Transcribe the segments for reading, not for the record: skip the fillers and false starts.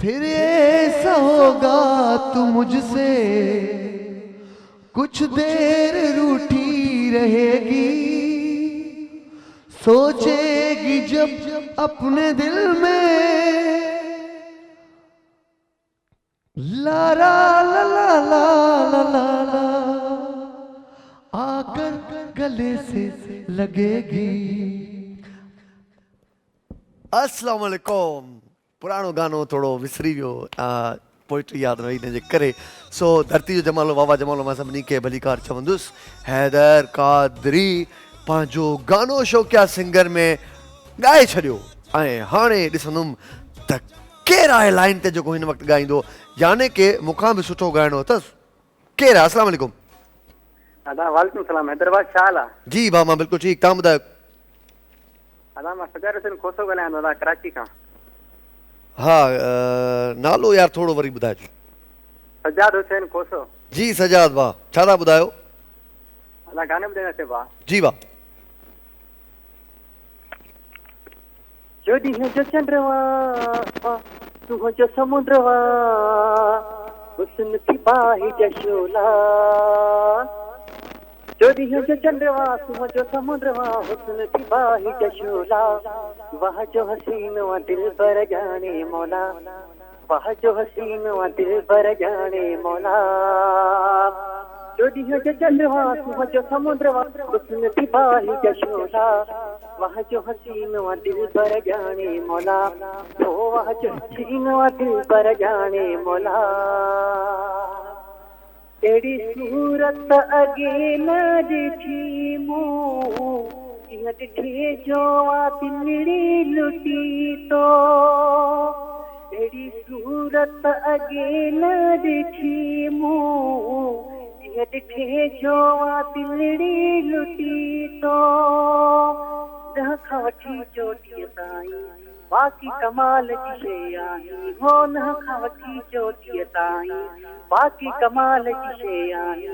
پھر ایسا ہوگا تو مجھ سے کچھ دیر روٹھی رہے گی، سوچے گی جب اپنے دل میں لا لا لا لا لا لا لا آ کر گلے سے لگے گی۔ السلام علیکم۔ پراणो گانو تھوڑو وسری ویو، پوئٹری یاد رہی ان جے کرے، سو دھرتی جو جمالو واوا جمالو मां सभिनी खे भलीकार चवंदुसि हैदर कादरी पंहिंजो गानो शौक़िया सिंगर में ॻाए छॾियो ऐं हाणे ॾिसंदुमि त केरु आहे लाइन ते जेको हिन वक़्तु ॻाईंदो, याने कि मूंखां बि सुठो ॻाइणो अथसि। केरु आहे? अस्सलाम वालेकुम। वालेकुम सलाम। हैदराबाद छा हाल आहे? जी भाउ, मां बिल्कुलु ठीकु, तव्हां ॿुधायो? दादा मां सजाद हुसैन खोसो ॻाल्हायां दादा, कराची खां। हा, नालो यार थोरो वरी ॿुधाइजो। सजाद हुसैन खोसो। जी सजाद भाउ, छा था ॿुधायो? दादा गाने ॿुधाईंदासीं भाउ। जी भाउ। जो ॾींहं जो चंडवा सुबुह जो समुंडवा हुस्न थी बाहि जशोला, जो ॾींहं जो चंडवा सुबुह जो समुंडवा हुस्न थी बाहि जशोला, वाह जो हसीन वा दिल पर जाने मौला, वाह जो हसीन वा दिल पर जाने मौला, जो ॾींहं जो चंडवा सुबुह जो समुंडवा हुस्न थी बाहि जशोला, वाह जो हसीन वा दिल पर जाने मौला, ओ वाह जो हसीन वा दिल पर जाने मौला, तेरी सूरत अगे न ॾिठी मूं, ईअं ॾिठी जो आ दिलड़ी लुटी तो, तेरी सूरत अगे न ॾिठी मूं, ईअं ॾिठी जो आ दिलड़ी लुटी तो, न खां वठी चोटीअ ताईं बाक़ी कमाल जी शइ आहे, हो न खां वठी चोटीअ ताईं बाक़ी कमाल जी शइ आहे,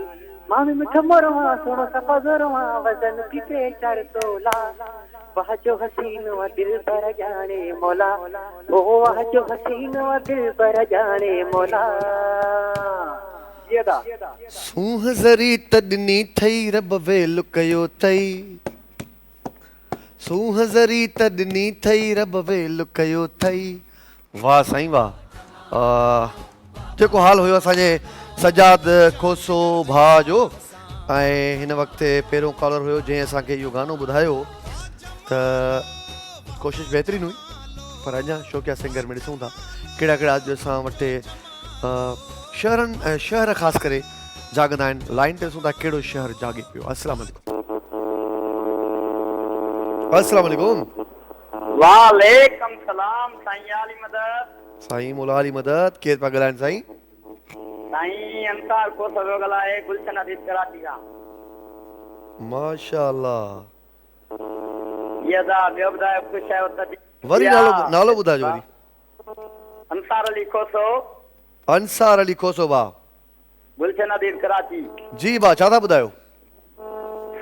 माण्हू मिठो मोरवा सोणो सफ़ा ज़ोरवा वज़न थी टे चार तोला, वाह जो हसीन वा दिल पर जाने मौला, ओ वाह जो हसीन वा दिल पर जाने मौला। सूंह ज़री तॾनी थई रब वेल कयो तई, सूंह ज़री तॾनी थई रब वेल कयो थई। वाह साईं वाह। जेको हाल हुयो असांजे सजाद खोसो भाउ जो, ऐं हिन वक़्तु पहिरियों कॉलर हुयो जंहिं असांखे इहो गानो ॿुधायो, त कोशिशि बहितरीनु हुई, पर अञा शौक़िया सिंगर में ॾिसूं था कहिड़ा कहिड़ा अॼु असां वटि शहरनि ऐं शहर ख़ासि करे जाॻंदा आहिनि। लाइन ते ॾिसूं था कहिड़ो शहर जाॻे पियो। अस्सलाम वालेकुम। अस्सलाम वालेकुम। वालेकुम सलाम। साईं आली मदद। साईं मौला अली मदद। केरु पिया ॻाल्हाइनि साईं? साईं अंसार को सभो ॻाल्हाए, गुलशन अदीब कराची खां। माशाअल्लाह। ये दा ॿियो ॿुधायो ख़ुशि आहियो त? वरी नालो ॿुधाइजो वरी। अंसार अली खोसो। अंसार अली खोसो भाउ। गुलशन अदीब कराची। जी भाउ, छा था ॿुधायो?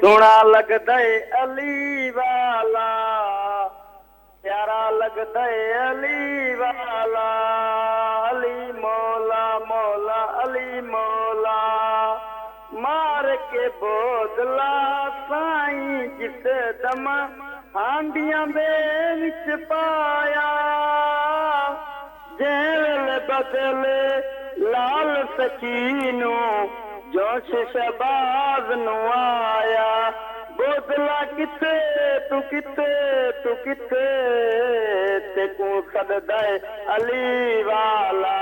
सोना लगदे अली वाला, प्यारा लगदे अली वाला, अली मौला मौला अली मौला, मार के बोदला साईं जिस दम हांडियां दे विच पाया, जेल बदले लाल सकीनो जोश शबाज नु आया, बोदला किथे तू किथे तू किथे, ते को सददे अली वाला,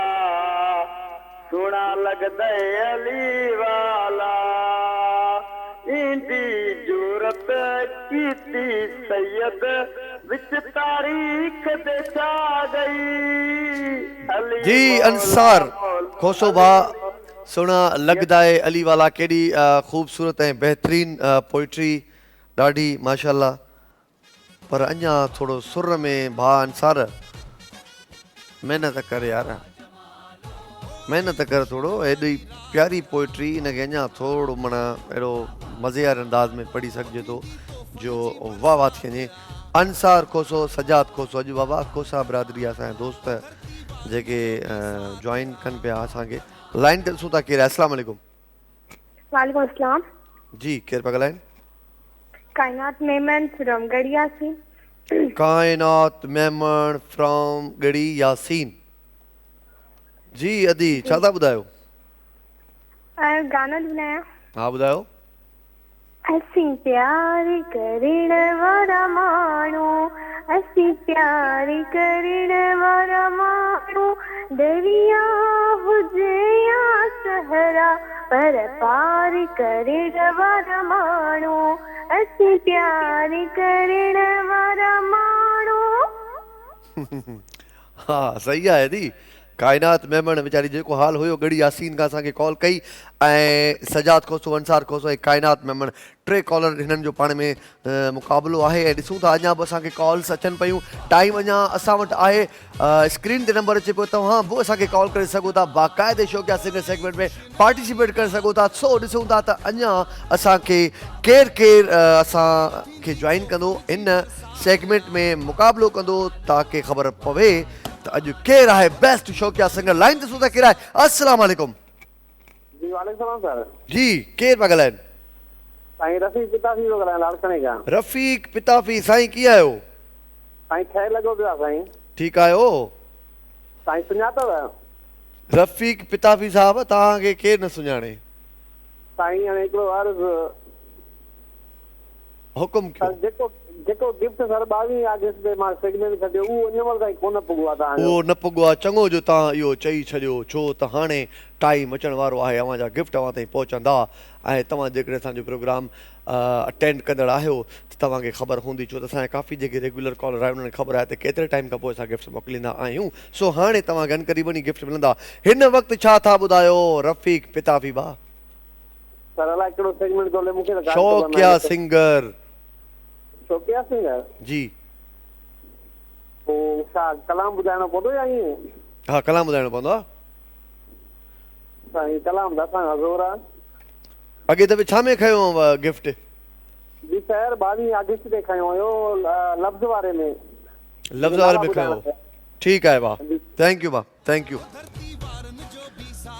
सोना लगदे अली वाला, इंदी जरूरत कीती सैयद विच तारीख दे छा गई। जी अंसार खोसो भाउ, सुहिणा लॻंदा आहे अली वाला। केॾी ख़ूबसूरत ऐं बहितरीन पोइट्री, ॾाढी माशाअल्लाह। पर अञा थोरो सुर में भाउ अंसार महिनत कर यार, महिनत कर थोरो। एॾी प्यारी पोइट्री, हिनखे अञा थोरो माना अहिड़ो मज़ेदार अंदाज़ में पढ़ी सघिजे थो जो वाह वाह थी वञे। अंसार खोसो, सजाद खोसो। अॼु बाबा खोसा बिरादरी आहे, असांजा दोस्त जेके जॉइन कनि पिया असांखे। लाइन ते ॾिसूं था केरु आहे। अस्सलाम वालेकुम। वालेकुम अस्सलाम। जी केरु पिया ॻाल्हाइनि? कायनात मेमन फ्रॉम गड़ियासी। कायनात मेमन फ्रॉम गड़ी यासीन। जी अदी छा था ॿुधायो? गाना ॿुधायां? हा ॿुधायो। असीं प्यार करण वारा माण्हू, असीं प्यार करण वारा माण्हू, दरिया हुजे या सहरा पर पार करण वारा माण्हू, असीं प्यार करण वारा माण्हू। हा सही आहे दी। कायनात मेमन वीचारी जेको हाल हुयो गड़ी यासीन खां असांखे कॉल कई ऐं सजाद खोसो, अंसार खोसो ऐं कायनात मेमन टे कॉलर हिननि जो पाण में मुक़ाबिलो आहे ऐं ॾिसूं था अञा बि असांखे कॉल्स अचनि पियूं। टाइम अञा असां वटि आहे। स्क्रीन ते नंबर अचे पियो, तव्हां बि असांखे कॉल करे सघो था, बाक़ाइदे शौक़िया सिंगर सेगमेंट में पार्टिसिपेट करे सघो था। सो ॾिसूं था त अञा असांखे केरु केरु असांखे जॉइन कंदो इन सेगमेंट में मुक़ाबिलो कंदो ताकी ख़बर पवे त अॼु केरु आहे बेस्ट शौक़िया सिंगर। लाइन ते ॾिसूं था केरु आहे। अस्सलाम वालेकुम। जी वालेकुम सलाम सर। जी केरु पिया ॻाल्हाइनि? साईं रफ़ीक पिताजी पियो ॻाल्हायां लाड़काणे खां। रफ़ीक पिताफ़ी। साईं कीअं आहियो? साईं ठहियल लॻो पियो आहे साईं। ठीकु आहियो? साईं सुञातव? रफ़ीक पिताफ़ी साहब तव्हांखे केरु न सुञाणे? साईं हाणे हिकिड़ो अर्ज़ु हुकुम कयो। जेको जेको गिफ्ट सर 22 अगस्त ते मां सेगमेंट कढियो उहो अञा महिल ताईं कोन पुॻो आहे तव्हांजो। उहो न पुॻो आहे। चङो जो तव्हां इहो चई छॾियो, छो त हाणे टाइम अचण वारो आहे, अव्हां जा गिफ्ट अव्हां ताईं पहुचंदा ऐं तव्हां जेकॾहिं असांजो प्रोग्राम अटेंड कंदड़ आहियो त तव्हांखे ख़बर हूंदी, छो त असांजा काफ़ी जेके रेगुलर कॉलर आहे उन्हनि खे ख़बर आहे त केतिरे टाइम खां पोइ असां गिफ्ट मोकिलींदा आहियूं। सो हाणे तव्हांखे अनक़रीबन ई गिफ्ट मिलंदा। हिन वक़्तु छा था ॿुधायो रफ़ीक पिताफ़ी भाउ? सर अलाए कहिड़ो सेगमेंट थो हले मूंखे त शौक़िया सिंगर। शौक़िया सिंगर? जी। पोइ छा कलाम ॿुधाइणो पवंदो या ईअं? हा कलाम ॿुधाइणो पवंदो आहे। साईं कलाम त असांखां ज़ोर आहे। अॻे दफ़े छा में खयो हुअव गिफ्ट? जी सर 22 अगस्त ते खयो हुयो लफ़्ज़ वारे में। लफ़्ज़ वारे में खयो। ठीकु आहे भाउ। थैंक यू भाउ, थैंक यू।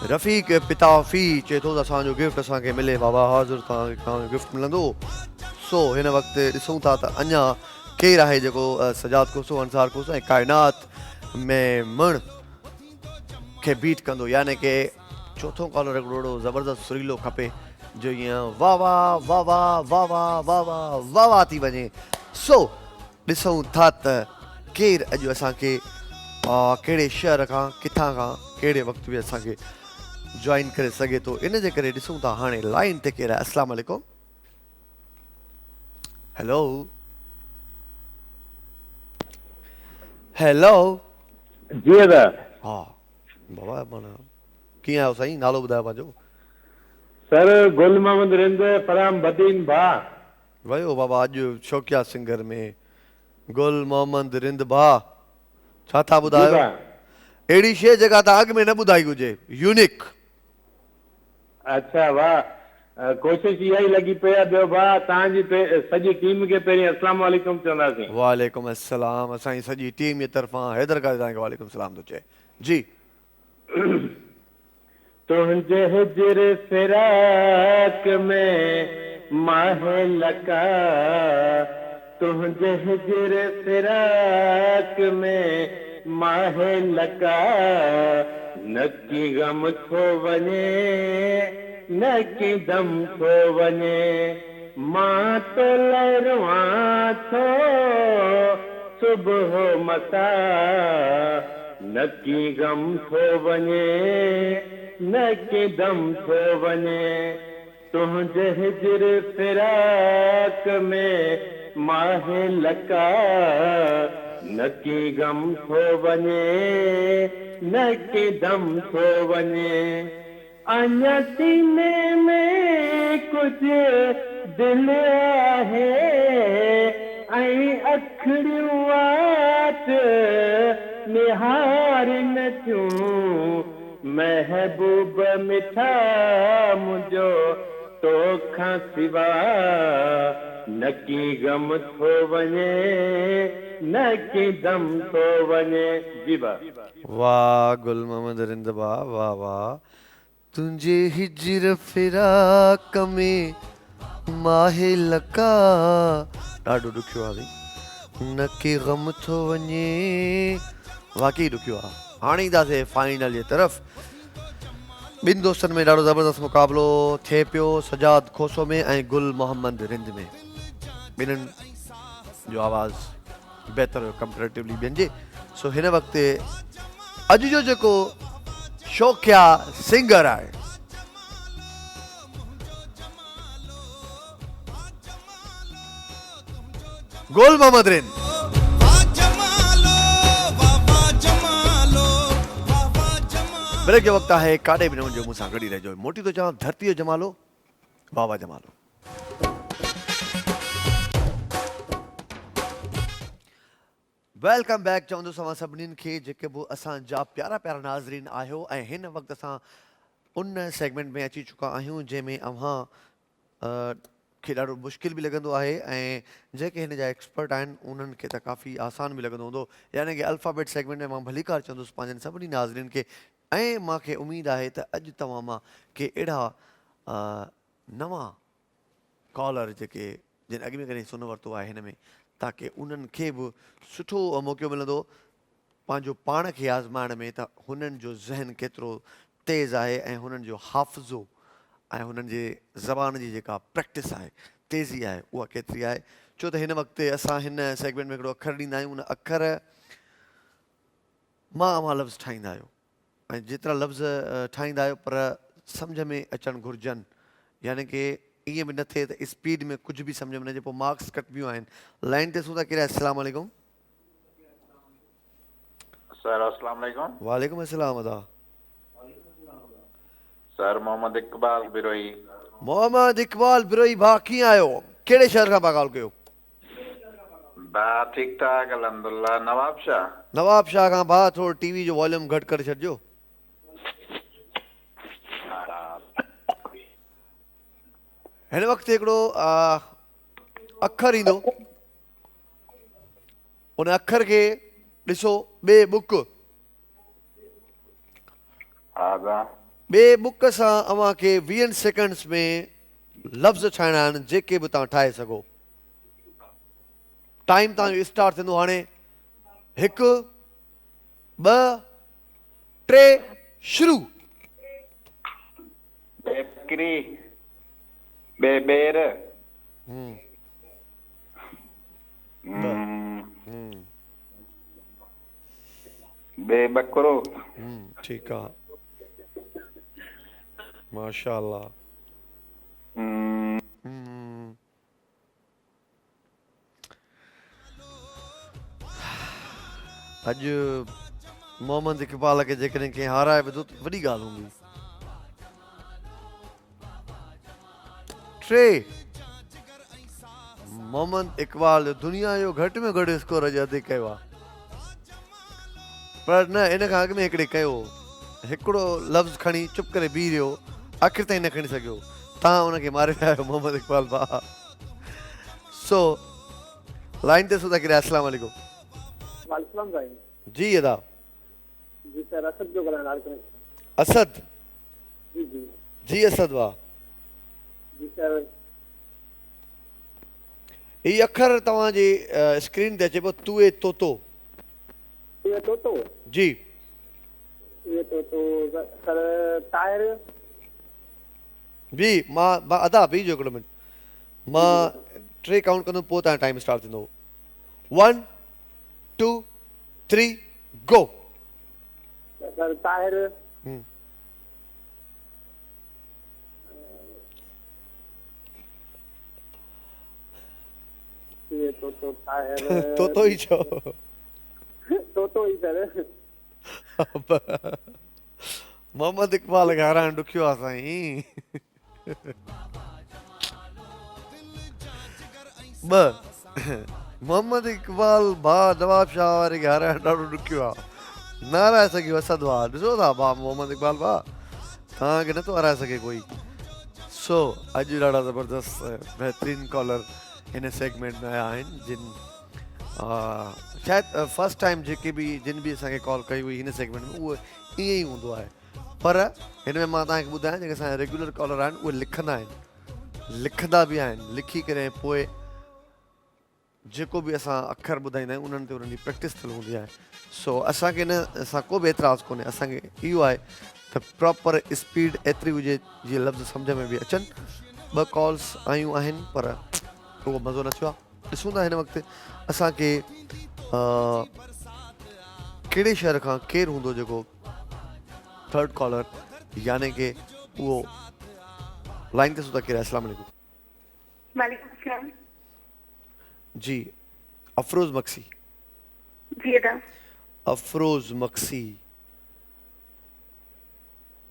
रफ़ीक पिताफ़ी चए थो त असांजो गिफ्ट असांखे मिले बाबा हाज़िर तव्हांखे गिफ्ट मिलंदो। सो हिन वक़्तु ॾिसूं था त अञा केरु आहे जेको सजाद कोसो, अंसार कोसो ऐं कायनात मेमन खे बीट कंदो, यानी की चोथों कॉलर हिकिड़ो ज़बरदस्त सुरीलो खपे जो ईअं वाह वाह वाह वाह वाह वाह वाह वाह वाह वाह थी वञे। सो ॾिसूं था त केरु अॼु असांखे कहिड़े शहर खां किथां खां कहिड़े वक़्तु बि असांखे जॉइन करे सघे थो। इन जे करे ॾिसूं था हाणे लाइन ते केरु आहे। अस्सलाम वालेकुम। Hello hello. जी दादा। हा बाबा माना कीअं आहियो साईं? नालो ॿुधायो पंहिंजो। सर गुल मोहम्मद रिंद फराम बदीन भा। वियो बाबा अॼु शौक़िया सिंगर में गुल मोहम्मद रिंद भा। छा था ॿुधायो? अहिड़ी शइ जेका तव्हां अॻु में न ॿुधाई हुजे, यूनिक। अच्छा वाह। कोशिश इहा ई लॻी पई आहे। ॿियो भाउ तव्हांजी सॼी टीम खे पहिरीं अस्सलाम वालेकुम चवंदासीं। वालेकुम अस्सलाम। असांजी सॼी टीम जे तरफ़ां हैदर कारी तव्हांखे वालेकुम सलाम थो चए। जी। तुंहिंजे हिजर फिराक में माहे लका, तुंहिंजे हिजर फिराक में माहे लका, न की गम थो वञे न की दम थो वञे, मां तो लहरवां थो सुबुह मसा, न की गम थो वञे न की दम थो वञे, तुंहिंजे हिजर फिराक में माहे लका, न की गम थो वञे न की दम थो वञे, अञा सीने में कुझु दिल आहे ऐं अखियूं वाट निहार न थियूं, महबूब मिठा मुंहिंजो तोखां सिवा, न की गम थो वञे न की दम थो वञे। जी बा। वाह गुल मोहम्मद रिंद वाह वाह वाह तुंहिंजे हिजर फिराक में माहे लका ॾाढो ॾुखियो आहे न के ग़म थो वञे वाकई ॾुखियो आहे हाणे ईंदासीं फाइनल जे तरफ़ ॿिनि दोस्तनि में ॾाढो ज़बरदस्त मुक़ाबिलो थिए पियो सजाद खोसो में ऐं गुल मोहम्मद रिंद में ॿिन्हिनि जो आवाज़ बहितर हुयो कंपेरेटिवली ॿियनि जे सो हिन वक़्तु अॼु जो जेको शौक़िया सिंगर आहे गुल मोहम्मद रिंद ब्रेक जो वक़्तु आहे काॾे बि न वञो मूंसां गॾी रहिजो मोटी थो चवां धरती जो जमालो वाह वाह जमालो वेलकम बैक चवंदुसि असां सभिनीनि खे जेके बि असांजा प्यारा प्यारा नाज़रीन आहियो ऐं हिन वक़्तु असां उन सेगमेंट में अची चुका आहियूं जंहिंमें अव्हां खे ॾाढो मुश्किल बि लॻंदो आहे ऐं जेके हिन जा एक्सपर्ट आहिनि उन्हनि खे त काफ़ी आसान बि लॻंदो हूंदो यानी की अल्फ़ाबेट सेगमेंट में मां भलीकार चवंदुसि पंहिंजनि सभिनी नाज़रीन खे ऐं मूंखे उमेदु आहे त अॼु तव्हां मां के अहिड़ा नवां कॉलर जेके जिन अॻु में कॾहिं सुन वरितो आहे हिन में ताकी उन्हनि खे बि सुठो मौक़ो मिलंदो पंहिंजो पाण खे आज़माइण में त हुननि जो ज़हन केतिरो तेज़ आहे ऐं हुननि जो हाफ़िज़ो ऐं हुननि जे ज़बान जी जेका प्रैक्टिस आहे तेज़ी आहे उहा केतिरी आहे छो त हिन वक़्तु असां हिन सेगमेंट में हिकिड़ो अखर ॾींदा आहियूं उन अखर मां अव्हां लफ़्ज़ ठाहींदा आहियो ऐं जेतिरा लफ़्ज़ ठाहींदा आहियो पर सम्झ में अचणु घुरिजनि यानी की ईअं बि न थिए त स्पीड में कुझु बि सम्झ में न अचे पोइ मार्क्स कटिबियूं आहिनि लाइन ते सूं था कहिड़ा अस्सलाम वालेकुम सर अस्सलाम वालेकुम वालेकुम अस्सलाम अदा सर मोहम्मद इकबाल बिरोई मोहम्मद इकबाल बिरोई भाउ कीअं आहियो कहिड़े शहर खां पिया ॻाल्हि कयो बा ठीक ठाक अल्हम्दुलिल्लाह नवाब शाह खां भाउ थोरो टीवी जो वॉल्यूम घटि करे छॾिजो हिन वक़्तु हिकिड़ो अखर ईंदो उन अखर खे ॾिसो ॿिए बुक सां अव्हां खे 20 सेकंड्स में लफ़्ज़ ठाहिणा आहिनि जेके बि तव्हां ठाहे सघो टाइम तव्हांजो स्टार्ट थींदो हाणे 1 2 3 शुरू बेकरी बेर बकरो ठीकु आहे माशाअल्लाह अॼु मोहम्मद इकबाल खे जेकॾहिं कंहिं हाराए विधो त वॾी ॻाल्हि हूंदी 3 मोहम्मद इकबाल दुनिया जो घटि में घटि स्कोर अॼु अधु कयो आहे पर न इन खां अॻु में हिकिड़े कयो हिकिड़ो लफ़्ज़ खणी चुप करे बीह रहियो आख़िर ताईं न खणी सघियो तव्हां हुनखे मारे पिया आहियो मोहम्मद इकबाल भाउ सो लाइन ते सुधा किरिया अस्सलाम वालेकुम वालेकुम भाई जी अदा जी सर असद जो ॻाल्हाइण असद जी जी जी असद वाह जी सर ही अखर तव्हांजी स्क्रीन ते अचे पियो तुए तोतो ये तो जी ये तो सर टायर बी मां अदा बीजो हिकिड़ो मिनट मां 3 काउंट कंदुमि पोइ तव्हां टाइम स्टार्ट थींदो 1 2 3 गो सर टायर ये तो टायर तोतो ही छो तो ही सर मोहम्मद इकबाल खे हाराइण ॾुखियो आहे साईं मोहम्मद इकबाल भाउ नवाब शाह वारे खे हाराइण ॾाढो ॾुखियो आहे न हाराए सघियो असद भाउ ॾिसो था भाउ मोहम्मद इकबाल भाउ तव्हांखे नथो हाराए सघे कोई सो अॼु ॾाढा ज़बरदस्त बहितरीनु कॉलर हिन सेगमेंट में आया आहिनि जिन शायदि फर्स्ट टाइम जेके बि जिन बि असांखे कॉल कई हुई हिन सेगमेंट में उहो ईअं ई हूंदो आहे, पर हिन में मां तव्हांखे ॿुधायां जेके असांजा रेगुलर कॉलर आहिनि उहे लिखंदा बि आहिनि, लिखी करे पोइ जेको बि असां अखर ॿुधाईंदा आहियूं उन्हनि ते उन्हनि जी प्रैक्टिस थियल हूंदी आहे। सो असांखे हिन सां को बि एतिराज़ु कोन्हे, असांखे इहो आहे त प्रॉपर स्पीड एतिरी हुजे जीअं लफ़्ज़ सम्झ में बि अचनि। 2 कॉल्स आयूं आहिनि पर उहो मज़ो न थियो आहे। ॾिसूं था हिन वक़्तु असांखे कहिड़े शहर खां केरु हूंदो जेको थर्ड कॉलर, यानी कि उहो लाइन ते सुधा केरु आहे। अस्सलाम वालेकुम। वालेकुम अस्सलाम। जी अफरोज़ मक्सी। जी अदा। अफरोज़ मक्सी,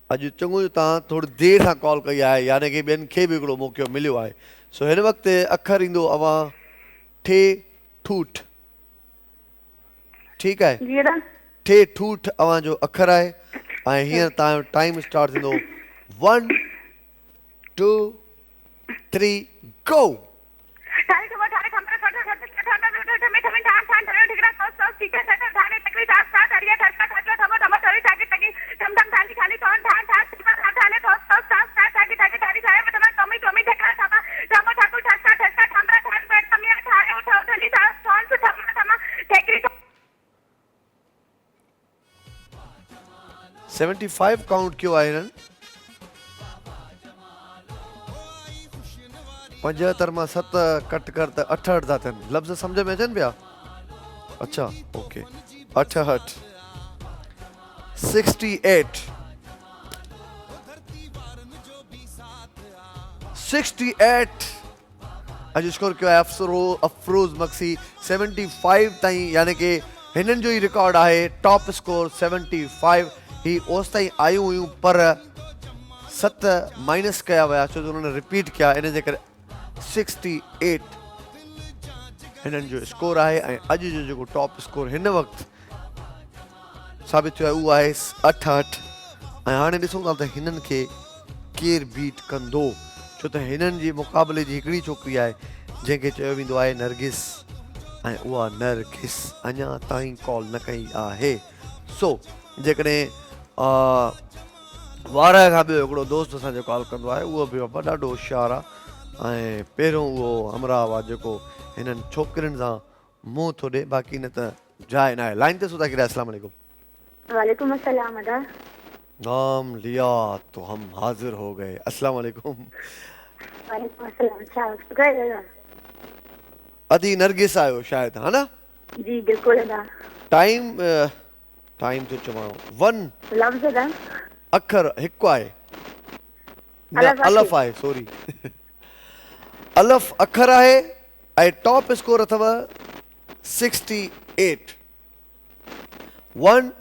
अॼु चङो जो तव्हां थोरी देरि सां कॉल कई आहे, यानी कि ॿियनि खे बि हिकिड़ो मौक़ो मिलियो आहे। सो हिन वक़्तु अखर ईंदो अवां ठे ठूठ, ठीकु आहे। जी अदा। ठे ठूठ अवां जो अखर आहे ऐं हींअर तव्हांजो टाइम स्टार्ट थींदो 1 2 3 गो। $75 काउंट क्यों आहे हिननि? 75 मां 7 कट कर त 68 था थियनि। लफ़्ज़ सम्झ में अचनि पिया? अच्छा ओके। 68 68 68 अॼु स्कोर कयो आहे अफरोज़ मक्सी 75 ताईं, यानी कि हिननि जो ई रिकॉर्ड आहे टॉप स्कोर 75। ही ओसि ताईं आयूं हुयूं पर 7 माइनस कया विया छो जो उन्होंने रिपीट कया, इन जे करे 68 हिननि जो स्कोर आहे। ऐं अॼु जो जेको टॉप स्कोर हिन वक़्तु साबित थियो आहे उहो आहे 68। ऐं हाणे ॾिसूं था त हिननि खे केरु बीट कंदो, छो त हिननि जे मुक़ाबले जी हिकिड़ी छोकिरी आहे जंहिंखे चयो वेंदो आहे नरगिस, ऐं उहा नरगिस अञा ताईं कॉल न कई आहे। सो जेकॾहिं वार खां ॿियो हिकिड़ो दोस्त असांजो कॉल कंदो आहे, उहो बि बाबा ॾाढो होशियारु आहे ऐं पहिरियों उहो हमराह आहे जेको हिननि छोकिरियुनि सां मुंहुं थो ॾिए, बाक़ी न त जाइ न आहे। लाइन ते सुधा किरा। अस्सलाम वालेकुम। वालेकुम अस्सलाम अदा। नाम लिया तो हम हाजिर हो गए। अस्सलाम वालेकुम। वालेकुम अस्सलाम। छा गए अदा? अदी नरगिस आयो शायद, है ना? जी बिल्कुल अदा। टाइम तो चवां 1 लफ्ज़ अदा। अखर हिकु आहे, अलफ आहे, सॉरी अलफ अखर आहे ऐं टॉप स्कोर अथव 68। 1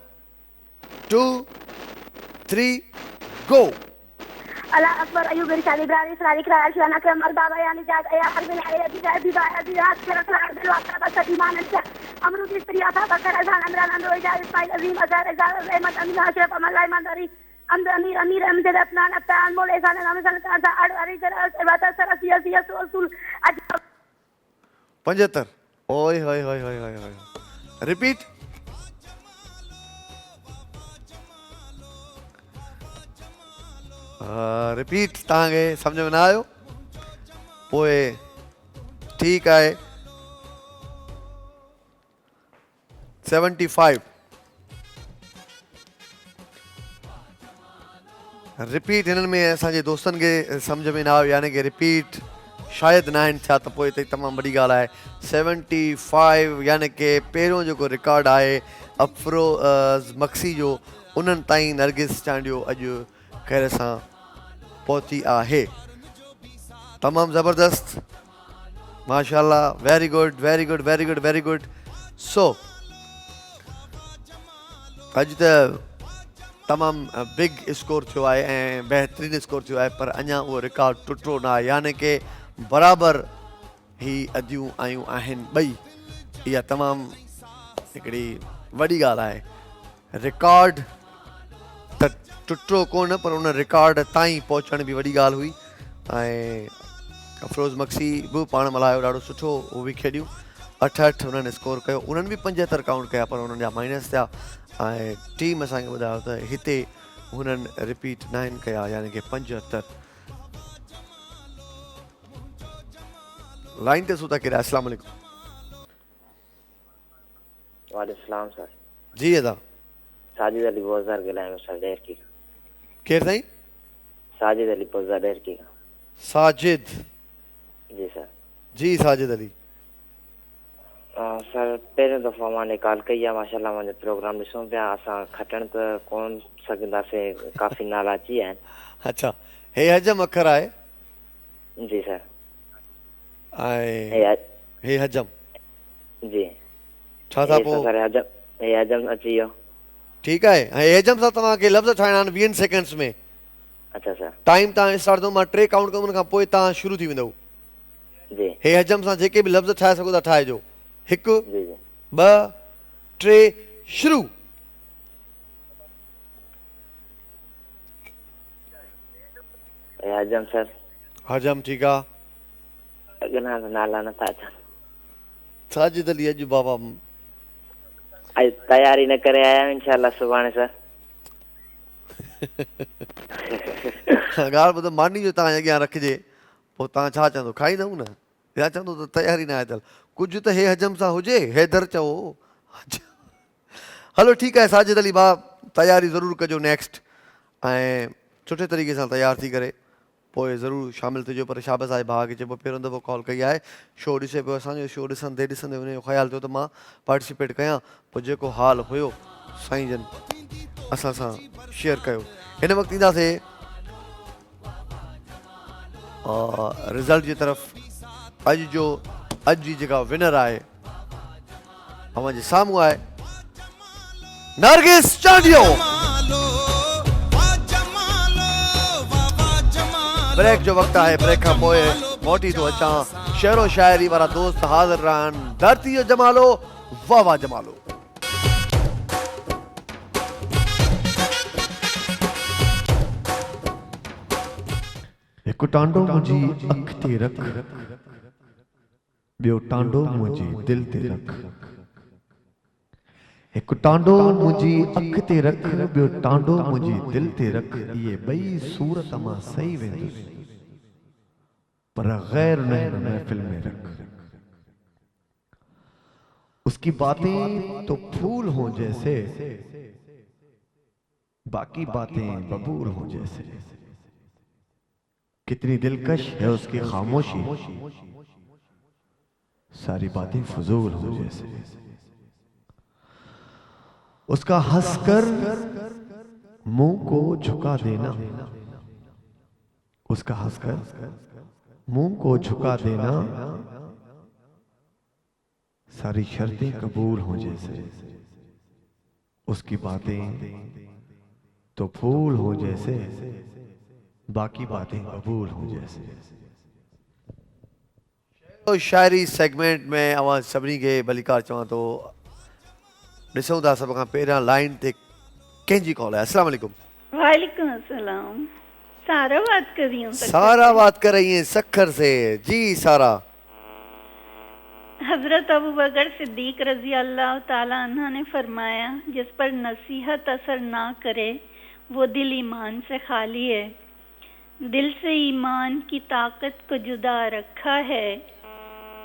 2 3 गो। अल्लाह अकबर अयूब बिन शादी इब्राहिम सलाली करार शाना के अमर बाबा यानी जाग या हर बिन आया दी जाय दी बाय दी रात के रखला दिल वाता का सदीमान से अमरू की स्त्रिया था बकर अजान अमरान अंदर जाय इस्माइल अजीम अजार अजार रहमत अमीर अशरफ अमलाई मंदरी अमर अमीर अमीर अमजद अपना अपना मोले जाने नाम सन का अड़ अरी जरा बात सर सियासी रसूल आज 75। ओए होए होए होए होए। रिपीट। रिपीट तव्हांखे सम्झ में न आयो? पोइ ठीकु आहे। 75। रिपीट हिननि में असांजे दोस्तनि खे सम्झ में न आयो, यानी कि रिपीट शायदि न आहिनि थिया, त पोइ त तमामु वॾी ॻाल्हि आहे। 75 यानी कि पहिरियों जेको रिकॉर्ड आहे अफरोज़ मक्सी जो, उन्हनि ताईं नरगिस चांडियो अॼु खैर सां पहुती आहे। तमामु ज़बरदस्त, माशाल्लाह, very good very good very good very good. So अॼु त तमामु बिग स्कोर थियो आहे ऐं बहितरीनु स्कोर थियो आहे, पर अञा उहो रिकॉर्ड टुटो न आहे, यानी कि बराबरि ही अदियूं आयूं आहिनि ॿई। इहा तमामु हिकिड़ी वॾी ॻाल्हि आहे। रिकॉर्ड त टुटो कोन, पर उन रिकॉर्ड ताईं पहुचण बि वॾी ॻाल्हि हुई। ऐं अफरोज़ मक्सी बि पाण मल्हायो, ॾाढो सुठो उहो बि खेॾियूं। 68 उन्हनि स्कोर कयो, उन्हनि बि 75 काउंट कया पर उन्हनि जा माइनस थिया ऐं टीम असांखे ॿुधायो त हिते हुननि रिपीट 9 कया यानी कि 75. लाइन ते सूता केरु? अस्सलाम वालेकुम. वालेकुम सलाम सर. जी अदा. साजिद अली बोजार ॻाल्हायां सर डेर की. केरु साईं? साजिद अली बोजार डेर की. साजिद. जी सर. जी साजिद अली. सर पहिरियों दफ़ा मां कॉल कई आहे. माशाल्लाह मुंहिंजो प्रोग्राम ॾिसूं पिया. असां खटण त कोन सघंदासीं, काफ़ी नाला अची विया आहिनि. अच्छा, हे हजम अखर आहे? जी सर. ऐं हे हजम जी छा था पोइ? सर हे हजम अची वियो. ठीकु आहे. ऐं हजम सां तव्हांखे लफ़्ज़ ठाहिणा आहिनि 20 सेकेंड्स में. अच्छा सर. टाइम तव्हां स्टार्ट कंदो, मां 3 काउंट कंदुमि, उन खां पोइ तव्हां शुरू थी वेंदव. जी. हे हजम सां जेके बि लफ़्ज़ ठाहे सघो था ठाहिजो. 1 जी जी 2 3 शुरू. हे हजम सर. हजम ठीकु आहे. अॻियां त नाला नथा अचनि. साजिद अली अॼु बाबा अॼु तयारी न करे आया आहियूं. इंशाल्लाह सुभाणे सर. ॻाल्हि ॿुधो, मानी जो तव्हां अॻियां रखिजे, पोइ तव्हां छा चवंदो? खाईंदव न या चवंदो त तयारी न आहे. चल कुझु त हे हजम सां हुजे. हैदर चओ. हलो ठीकु आहे साजिद अली भाउ, तयारी ज़रूरु कजो नेक्स्ट, ऐं सुठे तरीक़े सां तयारु थी करे पोइ ज़रूरु शामिलु थिजो. पर शाबस आहे भाउ खे चइबो पहिरियों दफ़ो कॉल कई आहे, शो ॾिसे पियो. असांजो शो ॾिसंदे ॾिसंदे हुनजो ख़्यालु थियो त मां पार्टिसिपेट कयां. पोइ जेको हाल हुयो साईं जन असां सां शेयर कयो. हिन वक़्तु ईंदासीं रिज़ल्ट जी तरफ़. अॼु जी जेका विनर आहे अव्हांजे साम्हूं आहे नरगिस चांडियो. ब्रेक जो वक़्तु आहे. ब्रेक खां पोइ मोटी थो अचां. शेरो शाइरी वारा दोस्त हाज़िर रहनि. धरती जो जमालो, वाह वाह जमालो. हिकु टांडो मुंहिंजी अख ते रख, ॿियो टांडो मुंहिंजे दिलि ते रख. हिकु टांडो मुंहिंजी अख ते रख, ॿियो टांडो मुंहिंजी दिलि ते रख. इहे ॿई सूरत मां सही वेंदुसि, पर गैर नहीं महफिल में रख. उसकी बातें तो फूल हों जैसे, बाकी बातें बबूल हों जैसे. कितनी दिलकश है उसकी खामोशी, सारी बातें फजूल हों जैसे. उसका हंसकर मुंह को झुका देना, उसका हंसकर मुंह को झुका देना, सारी शर्तें कबूल हों जैसे. उसकी बातें तो फूल हो जैसे, बाकी बातें कबूल हो जैसे. तो शायरी सेगमेंट में आवाज सभिनी खे भलीकार चवां थो. ॾिसूं था सभ खां पहिरियां लाइन ते कंहिंजी कॉल आहे. अस्सलाम वालेकुम. वालेकुम अस्सलाम. सारा बात कर रही हूँ. सारा बात कर रही हैं सखर से. जी सारा. हजरत अबू बकर सिद्दीक रजी अल्लाह ताला अन्हा ने फरमाया, जिस पर नसीहत असर ना करे वो दिल ईमान से खाली है. दिल से ईमान की ताकत को जुदा रखा है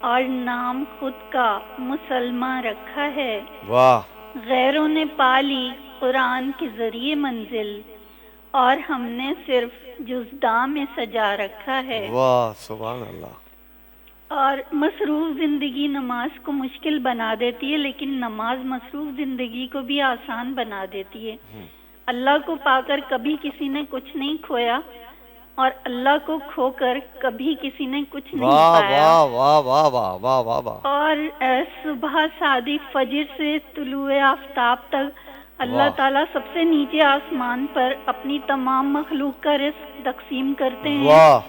और नाम खुद का मुसलमान रखा है. वाह. गैरों ने पाली कुरान के जरिए मंजिल और हमने सिर्फ जुज़दा में सजा रखा है. वाह सुभान अल्लाह. और मसरूफ जिंदगी नमाज को मुश्किल बना देती है, लेकिन नमाज मसरूफ जिंदगी को भी आसान बना देती है. अल्लाह को पाकर कभी किसी ने कुछ नहीं खोया और अल्लाह को खोकर कभी किसी ने कुछ नहीं पाया. वाह वाह वाह वाह वाह वाह वाह. और सुबह सादिक फजर से तुलुए आफ्ताब तक अल्लाह ताला सबसे नीचे आसमान पर अपनी तमाम मखलूक का रिज़्क़ तकसीम करते हैं. वाह.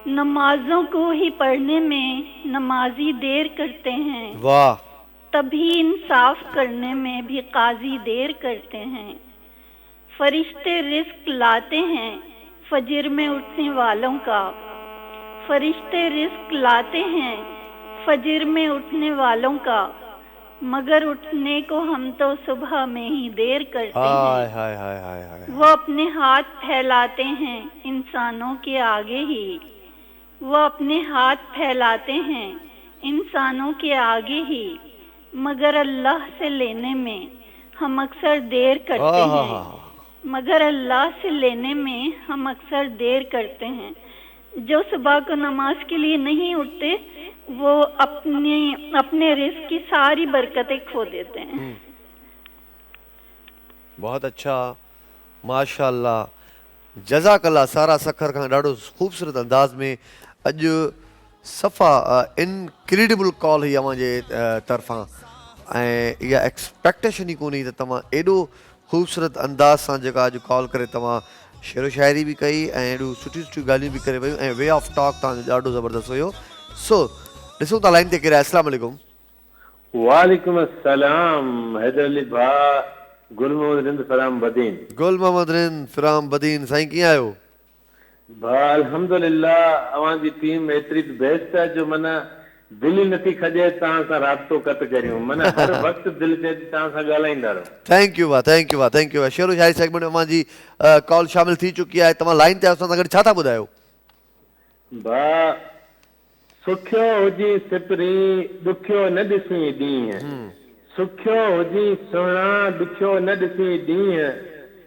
नमाजों को ही पढ़ने में नमाजी देर करते हैं. वाह. तभी इंसाफ करने में भी काजी देर करते हैं. फरिश्ते रिज़्क़ लाते हैं फजर में उठने वालों का. फरिश्ते रिज़्क़ लाते हैं फजर में उठने वालों का, मगर उठने को हम तो सुबह में ही देर करते हाय हैं। हाय हाय हाय हाय। वो अपने हाथ फैलाते हैं इंसानों के आगे ही, वो अपने हाथ फैलाते हैं इंसानों के आगे ही, मगर अल्लाह से लेने में हम अक्सर देर करते हैं, मगर अल्लाह से लेने में हम अक्सर देर करते हैं। जो सुबह को नमाज के लिए नहीं उठते वो अपने रिस्क की सारी बरकतें खो देते हैं। बहुत अच्छा, माशाअल्लाह, जज़ाकल्ला। सारा सखर खां ॾाढो ख़ूबसूरत अंदाज़ में अॼु सफ़ा इनक्रेडिबल कॉल हुई अव्हांजे तरफ़ां, ऐं इहा एक्सपेक्टेशन ई कोन हुई त तव्हां एॾो ख़ूबसूरत अंदाज़ सां जेका अॼु कॉल करे तव्हां शेरो शाइरी बि कई ऐं एॾियूं सुठियूं सुठियूं ॻाल्हियूं बि करे वियूं, ऐं वे ऑफ टॉक तव्हांजो ॾाढो ज़बरदस्त हुयो। सो ॾिसूं था लाइन ते केरु आहे। अस्सलाम वालेकुम। वालेकुम अस्सलाम हैदर अली भा, गुल मोहम्मद रिंद फराम बदीन। गुल मोहम्मद रिंद फराम बदीन, साईं कीअं आहियो? भा अल्हम्दुलिल्लाह, अवां जी टीम एतिरी बेस्ट आहे जो माना दिलि नथी खजे तव्हां सां राब्तो कत करियूं, माना हर वक़्तु दिलि थिए थी तव्हां सां ॻाल्हाईंदा रहो। थैंक यू भाउ, थैंक यू भाउ, थैंक यू। शेरो शाइरी सेगमेंट में मुंहिंजी कॉल शामिल थी चुकी आहे। तव्हां लाइन ते आहियो, असां सां गॾु छा था ॿुधायो? भा सुखियो हुजी सिपरी, ॾुखियो न ॾिसी ॾींहं, सुखियो हुजी सुहिणा, ॾुखियो न ॾिसी ॾींहं,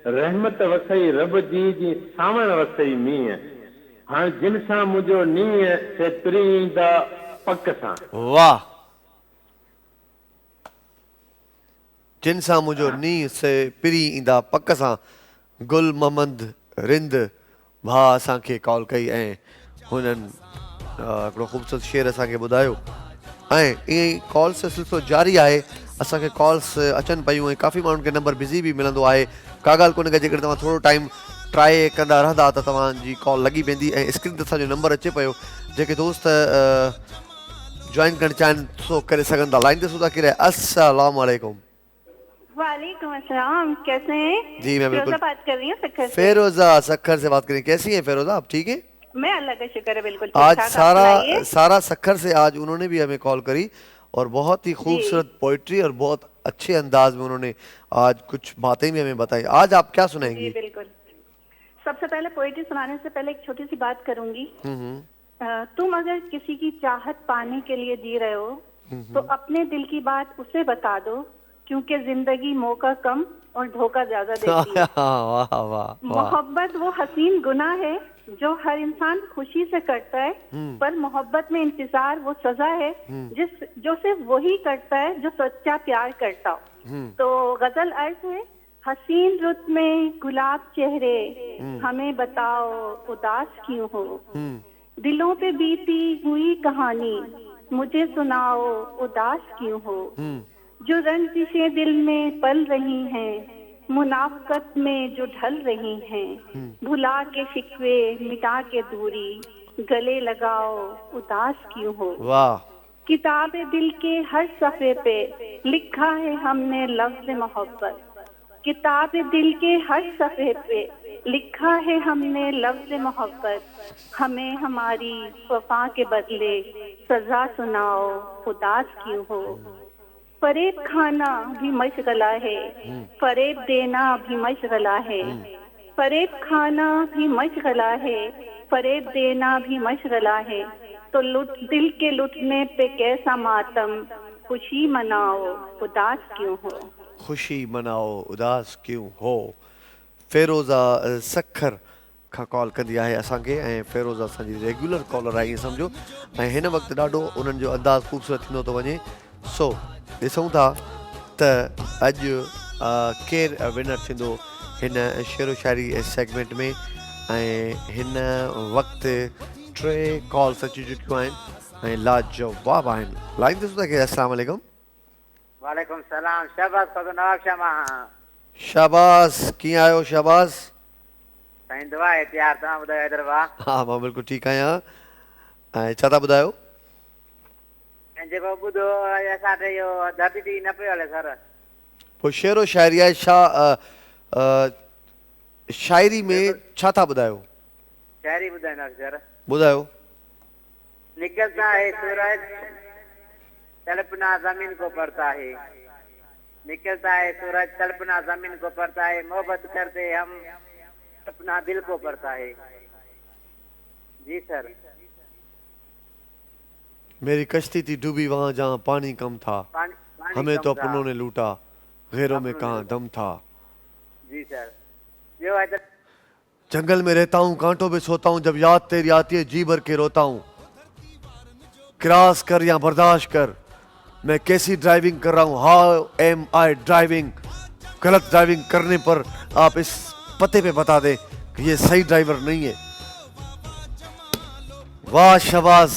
रहमत वसई रब जी सावण वसई मींहं, हाणे जिन सां मुंहिंजो नींहं से तुरी ईंदा पक सां। वाह, जिन सां मुंहिंजो नींहं से पिरी ईंदा पक सां। गुल मोहम्मद रिंद भाउ असांखे कॉल कई ऐं हुननि हिकिड़ो ख़ूबसूरत शेर असांखे ॿुधायो, ऐं ईअं ई कॉल्स जो सिलसिलो जारी आहे। असांखे कॉल्स अचनि पियूं ऐं काफ़ी माण्हुनि खे नंबर बिज़ी बि मिलंदो आहे। का ॻाल्हि कोन्हे, जेकॾहिं तव्हां थोरो टाइम ट्राई कंदा रहंदा त तव्हांजी कॉल लॻी वेंदी, ऐं स्क्रीन ते असांजो नंबर अचे पियो। जेके दोस्त ज्वाइन करणु चाहिनि सो करे सघनि था। लाइन ते सुधा केरु आहे? अस्सलाम वालेकुम। वालेकुम अस्सलाम, कैसे हैं? जी मैं बिल्कुल बात कर रही हूँ सखर से। फेरोजा सखर से बात करें। कैसी हैं फेरोजा, आप ठीक हैं? मैं अल्लाह का शुक्र है बिल्कुल आज सारा सखर से आज उन्होंने भी हमें कॉल करी और बहुत ही खूबसूरत पोइट्री और बहुत अच्छे अंदाज में उन्होंने आज कुछ बातें भी हमें बताई। आज आप क्या सुनाएंगी? जी बिल्कुल। सबसे पहले पोइट्री सुनाने से पहले एक छोटी सी बात करूंगी। तुम अगर किसी की चाहत पाने के लिए जी रहे हो तो अपने दिल की बात उसे बता दो, क्योंकि जिंदगी मौका कम और धोखा ज्यादा देती है। वाह वाह। मोहब्बत वो हसीन गुनाह है जो हर इंसान खुशी से करता है, पर मोहब्बत में इंतजार वो सजा है जो सिर्फ वही करता है जो सच्चा प्यार करता हो। तो गजल अर्ज है, हसीन रुत में गुलाब चेहरे, हमें बताओ उदास क्यों हो, दिलों पे बीती हुई कहानी, मुझे सुनाओ उदास क्यों हो, जो रंजिशें दिल में पल रही हैं, मुनाफकत में जो ढल रही हैं, भुला के शिकवे मिटा के दूरी, गले लगाओ उदास क्यों हो। वाह। किताबे दिल के हर सफ़े पे लिखा है हमने लफ्ज़ मोहब्बत, किताबे दिल के हर सफ़े पे लिखा है हमने लफ्ज़ मोहब्बत, हमें हमारी वफा के बदले सजा सुनाओ उदास क्यों हो। फरेब खाना भी मशगला है, फरेब देना भी मशगला है, फरेब खाना भी मशगला है, फरेब देना भी मशगला है, तो लुट दिल के लुटने पे कैसा मातम, खुशी मनाओ उदास क्यों हो। खुशी मनाओ उदास क्यों हो। फेरोज़ा सखर खां कॉल कंदी आहे असांखे, ऐं फेरोज़ा असांजी रेगुलर कॉलर आहे ईअं सम्झो, ऐं हिन वक़्तु ॾाढो उन्हनि जो अंदाज़ ख़ूबसूरत थींदो थो वञे। सो ॾिसूं था त अॼु केरु विनर थींदो हिन शेरो शाइरी सेगमेंट में, ऐं हिन वक़्तु 3 कॉल्स अची चुकियूं आहिनि ऐं लाजवाब आहिनि। लाइन ते सुधा केरु? अस्सलाम वालेकुम। वालेकुम सलाम। शहबाज खां नवाब शाह मां। शहबाज, कीअं आहियो शहबाज? साईं दुआ आहे तयार, तव्हां ॿुधायो हैदर भाउ? हा मां बिल्कुलु ठीकु आहियां। ऐं छा था ॿुधायो? जेको ॿुधो असां ते इहो धरती थी न पियो हले सर। पोइ शेरो शाइरी आहे छा? शाइरी में छा था ॿुधायो? शाइरी ॿुधाईंदासीं सर। ॿुधायो। निकलता है सूरज तड़पना जमीन को पड़ता है, निकलता है सूरज तड़पना जमीन को पड़ता है, मोहब्बत करते हम अपना दिल को पड़ता है। जी सर। मेरी कश्ती थी डूबी वहां जहां पानी कम था, पानी हमें कम तो था। अपनों ने लूटा, गैरों में कहाँ दम था। जी सर। जो है जंगल में रहता हूँ, कांटों पे सोता हूँ, जब याद तेरी आती है जी भर के रोता हूँ। क्रॉस कर या बर्दाश्त कर, मैं कैसी ड्राइविंग कर रहा हूँ, हाउ एम आई ड्राइविंग। गलत ड्राइविंग करने पर आप इस पते पे बता दें कि ये सही ड्राइवर नहीं है। वाह शबाज,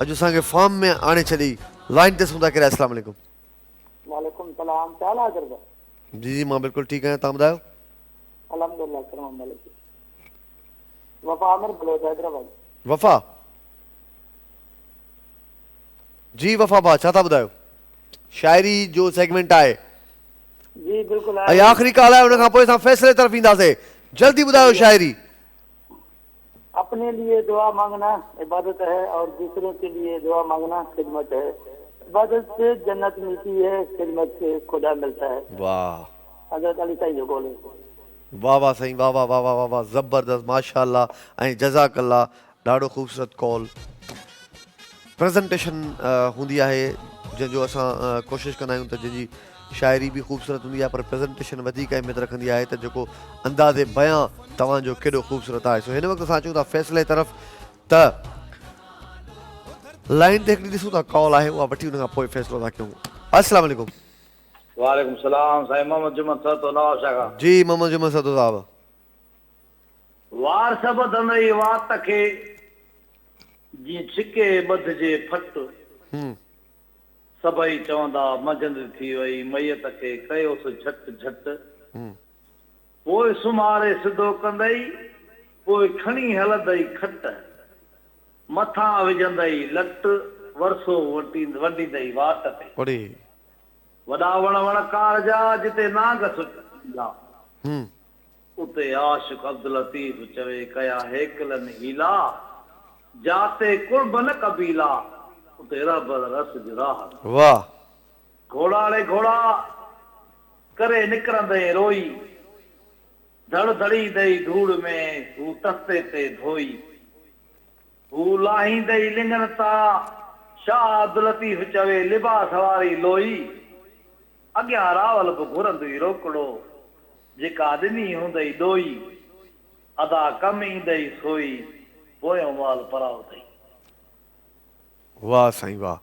अज असांखे फार्म में आने चली लाइन ते सुनदा करे। अस्सलाम वालेकुम। वालेकुम सलाम, क्या हाल है करदा? जी मां बिल्कुल ठीक है, तव्हां ॿुधायो? अल्हम्दुलिल्लाह करम मालिक। वफा आमिर बलोच हैदराबाद। वफा जी, वफा बा छा था ॿुधायो? शायरी जो सेगमेंट आहे जी बिल्कुल ऐं आख़िरी कॉल आहे, उन खां पोइ असां फ़ैसिले तरफ़ ईंदासीं। जल्दी ॿुधायो शायरी। अपने लिए दुआ मांगना इबादत है और दूसरों के लिए दुआ मांगना खिदमत है। इबादत से जन्नत मिलती है, खिदमत से खुदा मिलता है। वाह हजरत अली साईं जो बोले। वाह वाह साईं, वाह वाह वाह वाह वाह वाह, ज़बरदस्त, माशाअल्लाह ऐं जज़ाकल्ला। ॾाढो ख़ूबसूरत कॉल। प्रेज़ेंटेशन हूंदी आहे जंहिंजो असां कोशिशि कंदा आहियूं त जंहिंजी शायरी बि ख़ूबसूरत हूंदी आहे, पर प्रेज़ेंटेशन वधीक अहमियत रखंदी आहे त जेको अंदाज़े बयां तव्हांजो केॾो ख़ूबसूरत आहे। सो हिन वक़्तु असां अचूं था फ़ैसिले तरफ़, त लाइन ते हिकिड़ी ॾिसूं था कॉल आहे, उहा वठी उन खां पोइ फ़ैसिलो था कयूं। अस्सलाम वालेकुम। वालेकुम सलाम साईं मोहम्मद जुम्मन सतो नवाब शाह। जी मोहम्मद जुम्मन सतो साहब। वार सबद नई वात खे जीअं छिके ॿधजे फट, सभई चवंदा मंझंदि थी वई मैयत खे कयोसि झट झट, पोइ सुम्हारे सिधो कंदई, पोइ खणी हलंदई खट, मथां विझंदई लट, वरसो वंडींदई वाट ते। वॾा वण वणकार जा जिते नाग सुजा, उते आशिक अब्दुल लतीफ चवे कया हेकलनि हीला, जाते कुर्ब न कबीला, उते रब रस जुराह। वाह। घोड़ाड़े घोड़ा करे निकरंदे रोई, धड़ धड़ींदई धूड़ में हू तस्ते ते धोई, हू लाहींदई लिंगन तां शाह अब्दुल लतीफ चवे लिबास वारी लोई, अॻियां रावल बि घुरंदई रोकड़ो, जेका ॾिनी हूंदई ॾोई, अदा कम ईंदई सोई, पोयों माल पराव अथई। वाह साईं वाह,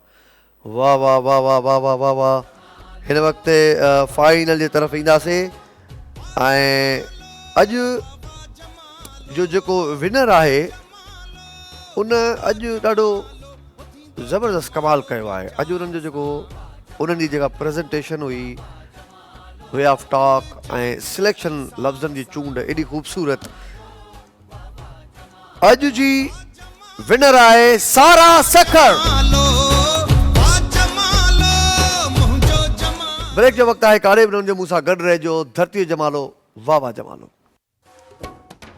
वाह वाह वाह वाह वाह वाह वाह वाह। हिन वक़्तु फाइनल जे तरफ़ ईंदासीं ऐं अॼु जो जेको विनर आहे उन अॼु ॾाढो ज़बरदस्त कमाल कयो आहे। अॼु उन्हनि जो जेको उन्हनि जी जेका प्रेज़ेंटेशन हुई, वे ऑफ टॉक ऐं सिलेक्शन लफ़्ज़नि जी चूंड एॾी ख़ूबसूरत। अॼु जी विनर आहे सारा सखर। ब्रेक जो वक़्तु आहे, कारे बि हुननि जे मूं सां गॾु रहिजो। धरती जमालो, वाह वाह जमालो।